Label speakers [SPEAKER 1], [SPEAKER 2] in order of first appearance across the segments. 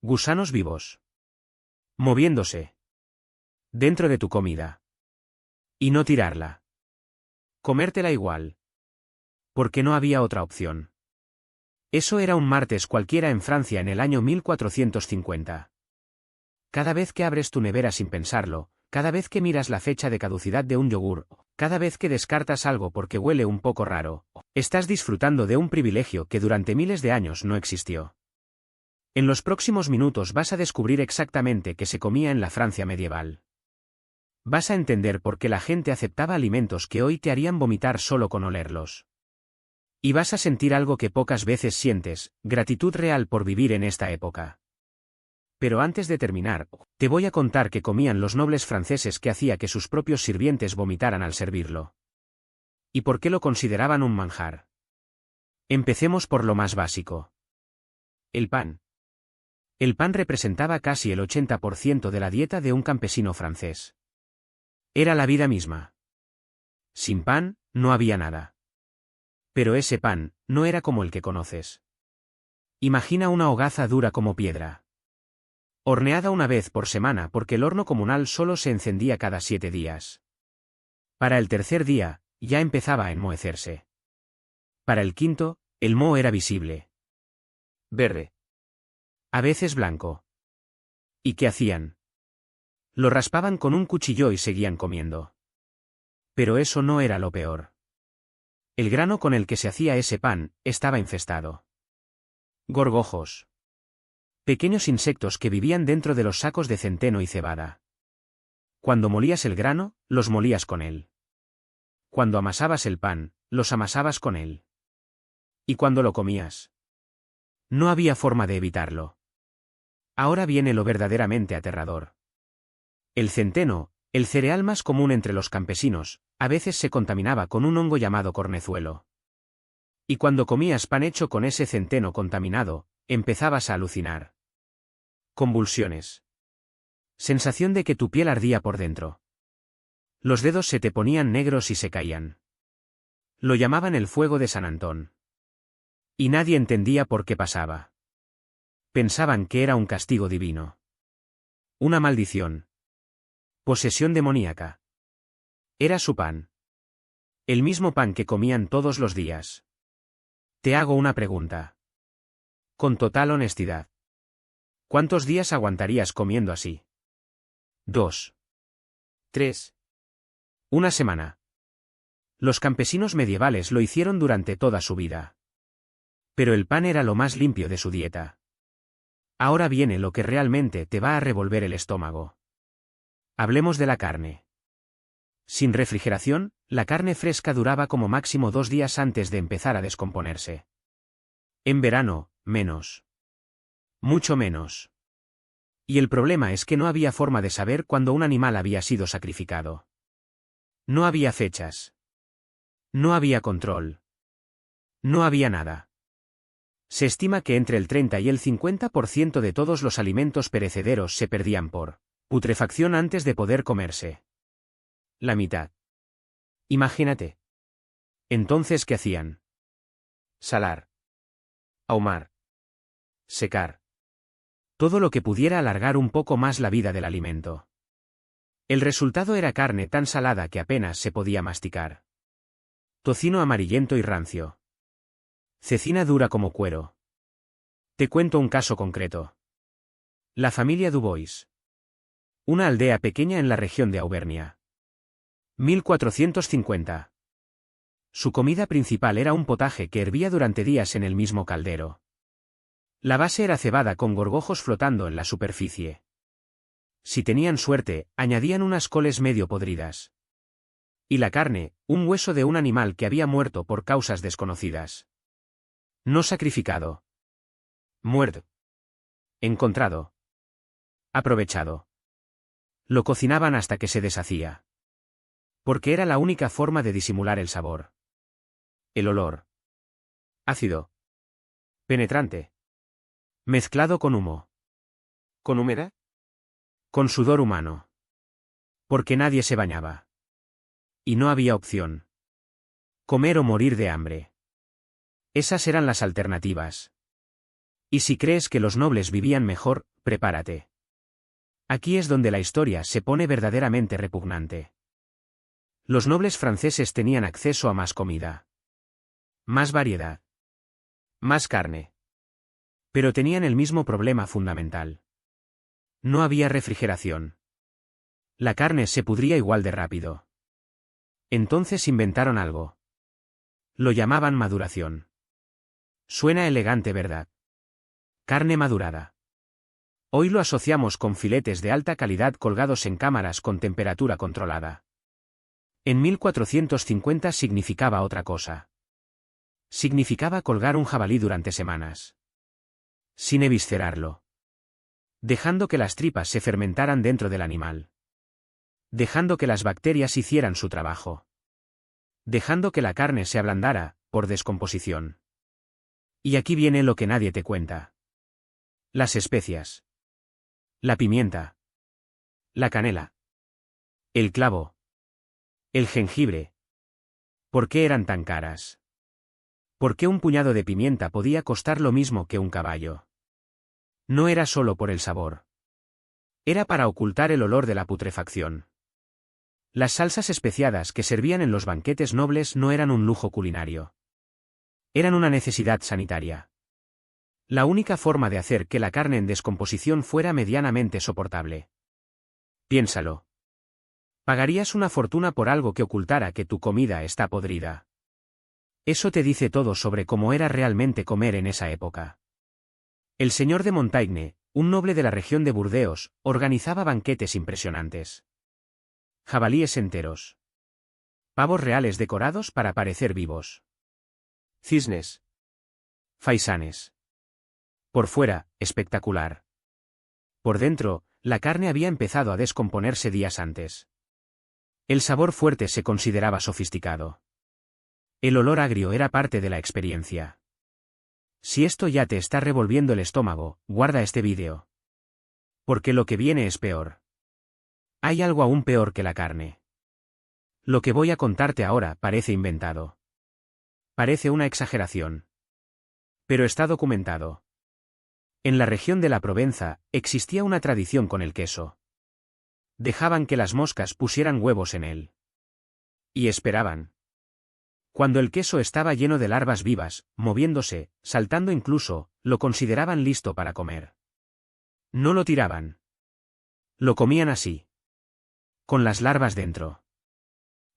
[SPEAKER 1] Gusanos vivos. Moviéndose. Dentro de tu comida. Y no tirarla. Comértela igual. Porque no había otra opción. Eso era un martes cualquiera en Francia en el año 1450. Cada vez que abres tu nevera sin pensarlo, cada vez que miras la fecha de caducidad de un yogur, cada vez que descartas algo porque huele un poco raro, estás disfrutando de un privilegio que durante miles de años no existió. En los próximos minutos vas a descubrir exactamente qué se comía en la Francia medieval. Vas a entender por qué la gente aceptaba alimentos que hoy te harían vomitar solo con olerlos. Y vas a sentir algo que pocas veces sientes, gratitud real por vivir en esta época. Pero antes de terminar, te voy a contar qué comían los nobles franceses que hacía que sus propios sirvientes vomitaran al servirlo. ¿Y por qué lo consideraban un manjar? Empecemos por lo más básico. El pan. El pan representaba casi el 80% de la dieta de un campesino francés. Era la vida misma. Sin pan, no había nada. Pero ese pan, no era como el que conoces. Imagina una hogaza dura como piedra. Horneada una vez por semana porque el horno comunal solo se encendía cada 7 días. Para el tercer día, ya empezaba a enmohecerse. Para el quinto, el moho era visible. Verde. A veces blanco. ¿Y qué hacían? Lo raspaban con un cuchillo y seguían comiendo. Pero eso no era lo peor. El grano con el que se hacía ese pan, estaba infestado. Gorgojos. Pequeños insectos que vivían dentro de los sacos de centeno y cebada. Cuando molías el grano, los molías con él. Cuando amasabas el pan, los amasabas con él. Y cuando lo comías. No había forma de evitarlo. Ahora viene lo verdaderamente aterrador. El centeno, el cereal más común entre los campesinos, a veces se contaminaba con un hongo llamado cornezuelo. Y cuando comías pan hecho con ese centeno contaminado, empezabas a alucinar. Convulsiones. Sensación de que tu piel ardía por dentro. Los dedos se te ponían negros y se caían. Lo llamaban el fuego de San Antón. Y nadie entendía por qué pasaba. Pensaban que era un castigo divino. Una maldición. Posesión demoníaca. Era su pan. El mismo pan que comían todos los días. Te hago una pregunta. Con total honestidad. ¿Cuántos días aguantarías comiendo así? 2. 3. Una semana. Los campesinos medievales lo hicieron durante toda su vida. Pero el pan era lo más limpio de su dieta. Ahora viene lo que realmente te va a revolver el estómago. Hablemos de la carne. Sin refrigeración, la carne fresca duraba como máximo 2 días antes de empezar a descomponerse. En verano, menos. Mucho menos. Y el problema es que no había forma de saber cuándo un animal había sido sacrificado. No había fechas. No había control. No había nada. Se estima que entre el 30 y el 50% de todos los alimentos perecederos se perdían por putrefacción antes de poder comerse. La mitad. Imagínate. Entonces, ¿qué hacían? Salar. Ahumar. Secar. Todo lo que pudiera alargar un poco más la vida del alimento. El resultado era carne tan salada que apenas se podía masticar. Tocino amarillento y rancio. Cecina dura como cuero. Te cuento un caso concreto. La familia Dubois. Una aldea pequeña en la región de Auvernia. 1450. Su comida principal era un potaje que hervía durante días en el mismo caldero. La base era cebada con gorgojos flotando en la superficie. Si tenían suerte, añadían unas coles medio podridas. Y la carne, un hueso de un animal que había muerto por causas desconocidas. No sacrificado. Muerto. Encontrado. Aprovechado. Lo cocinaban hasta que se deshacía. Porque era la única forma de disimular el sabor. El olor. Ácido. Penetrante. Mezclado con humo. ¿Con humedad? Con sudor humano. Porque nadie se bañaba. Y no había opción. Comer o morir de hambre. Esas eran las alternativas. Y si crees que los nobles vivían mejor, prepárate. Aquí es donde la historia se pone verdaderamente repugnante. Los nobles franceses tenían acceso a más comida. Más variedad. Más carne. Pero tenían el mismo problema fundamental. No había refrigeración. La carne se pudría igual de rápido. Entonces inventaron algo. Lo llamaban maduración. Suena elegante, ¿verdad? Carne madurada. Hoy lo asociamos con filetes de alta calidad colgados en cámaras con temperatura controlada. En 1450 significaba otra cosa. Significaba colgar un jabalí durante semanas. Sin eviscerarlo. Dejando que las tripas se fermentaran dentro del animal. Dejando que las bacterias hicieran su trabajo. Dejando que la carne se ablandara, por descomposición. Y aquí viene lo que nadie te cuenta. Las especias. La pimienta. La canela. El clavo. El jengibre. ¿Por qué eran tan caras? ¿Por qué un puñado de pimienta podía costar lo mismo que un caballo? No era solo por el sabor. Era para ocultar el olor de la putrefacción. Las salsas especiadas que servían en los banquetes nobles no eran un lujo culinario. Eran una necesidad sanitaria. La única forma de hacer que la carne en descomposición fuera medianamente soportable. Piénsalo. Pagarías una fortuna por algo que ocultara que tu comida está podrida. Eso te dice todo sobre cómo era realmente comer en esa época. El señor de Montaigne, un noble de la región de Burdeos, organizaba banquetes impresionantes. Jabalíes enteros. Pavos reales decorados para parecer vivos. Cisnes. Faisanes. Por fuera, espectacular. Por dentro, la carne había empezado a descomponerse días antes. El sabor fuerte se consideraba sofisticado. El olor agrio era parte de la experiencia. Si esto ya te está revolviendo el estómago, guarda este vídeo. Porque lo que viene es peor. Hay algo aún peor que la carne. Lo que voy a contarte ahora parece inventado. Parece una exageración. Pero está documentado. En la región de la Provenza, existía una tradición con el queso. Dejaban que las moscas pusieran huevos en él. Y esperaban. Cuando el queso estaba lleno de larvas vivas, moviéndose, saltando incluso, lo consideraban listo para comer. No lo tiraban. Lo comían así. Con las larvas dentro.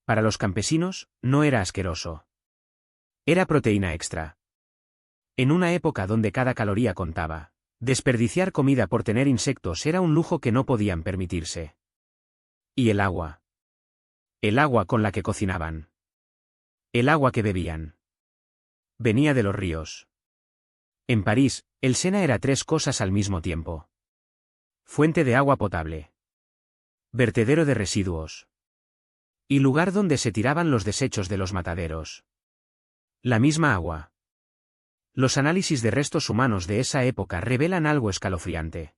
[SPEAKER 1] Para los campesinos, no era asqueroso. Era proteína extra. En una época donde cada caloría contaba, desperdiciar comida por tener insectos era un lujo que no podían permitirse. Y el agua. El agua con la que cocinaban. El agua que bebían. Venía de los ríos. En París, el Sena era tres cosas al mismo tiempo. Fuente de agua potable. Vertedero de residuos. Y lugar donde se tiraban los desechos de los mataderos. La misma agua. Los análisis de restos humanos de esa época revelan algo escalofriante.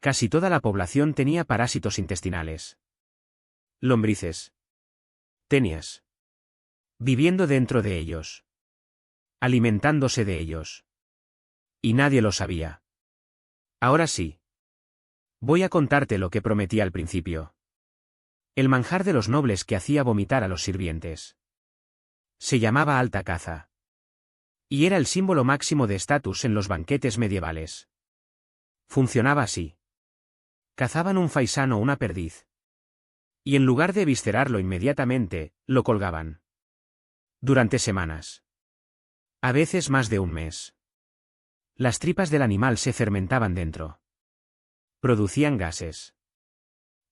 [SPEAKER 1] Casi toda la población tenía parásitos intestinales. Lombrices. Tenias. Viviendo dentro de ellos. Alimentándose de ellos. Y nadie lo sabía. Ahora sí. Voy a contarte lo que prometí al principio. El manjar de los nobles que hacía vomitar a los sirvientes. Se llamaba alta caza. Y era el símbolo máximo de estatus en los banquetes medievales. Funcionaba así. Cazaban un faisán o una perdiz. Y en lugar de eviscerarlo inmediatamente, lo colgaban. Durante semanas. A veces más de un mes. Las tripas del animal se fermentaban dentro. Producían gases.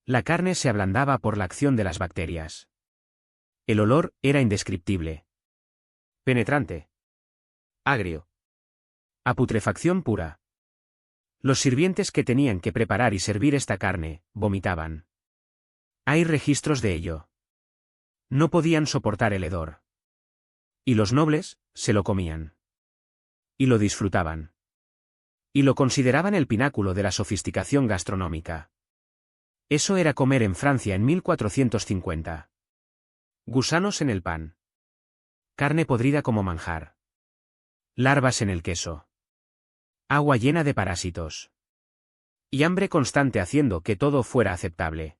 [SPEAKER 1] La carne se ablandaba por la acción de las bacterias. El olor era indescriptible. Penetrante. Agrio. A putrefacción pura. Los sirvientes que tenían que preparar y servir esta carne, vomitaban. Hay registros de ello. No podían soportar el hedor. Y los nobles, se lo comían. Y lo disfrutaban. Y lo consideraban el pináculo de la sofisticación gastronómica. Eso era comer en Francia en 1450. Gusanos en el pan. Carne podrida como manjar. Larvas en el queso. Agua llena de parásitos. Y hambre constante haciendo que todo fuera aceptable.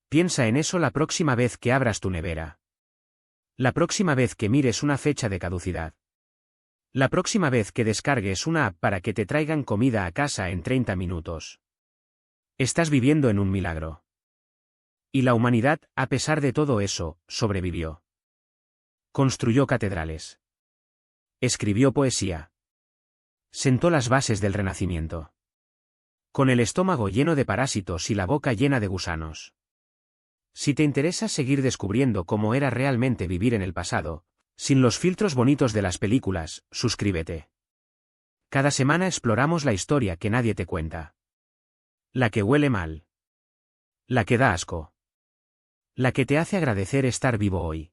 [SPEAKER 1] Piensa en eso la próxima vez que abras tu nevera. La próxima vez que mires una fecha de caducidad. La próxima vez que descargues una app para que te traigan comida a casa en 30 minutos. Estás viviendo en un milagro. Y la humanidad, a pesar de todo eso, sobrevivió. Construyó catedrales. Escribió poesía. Sentó las bases del Renacimiento. Con el estómago lleno de parásitos y la boca llena de gusanos. Si te interesa seguir descubriendo cómo era realmente vivir en el pasado, sin los filtros bonitos de las películas, suscríbete. Cada semana exploramos la historia que nadie te cuenta. La que huele mal. La que da asco. La que te hace agradecer estar vivo hoy.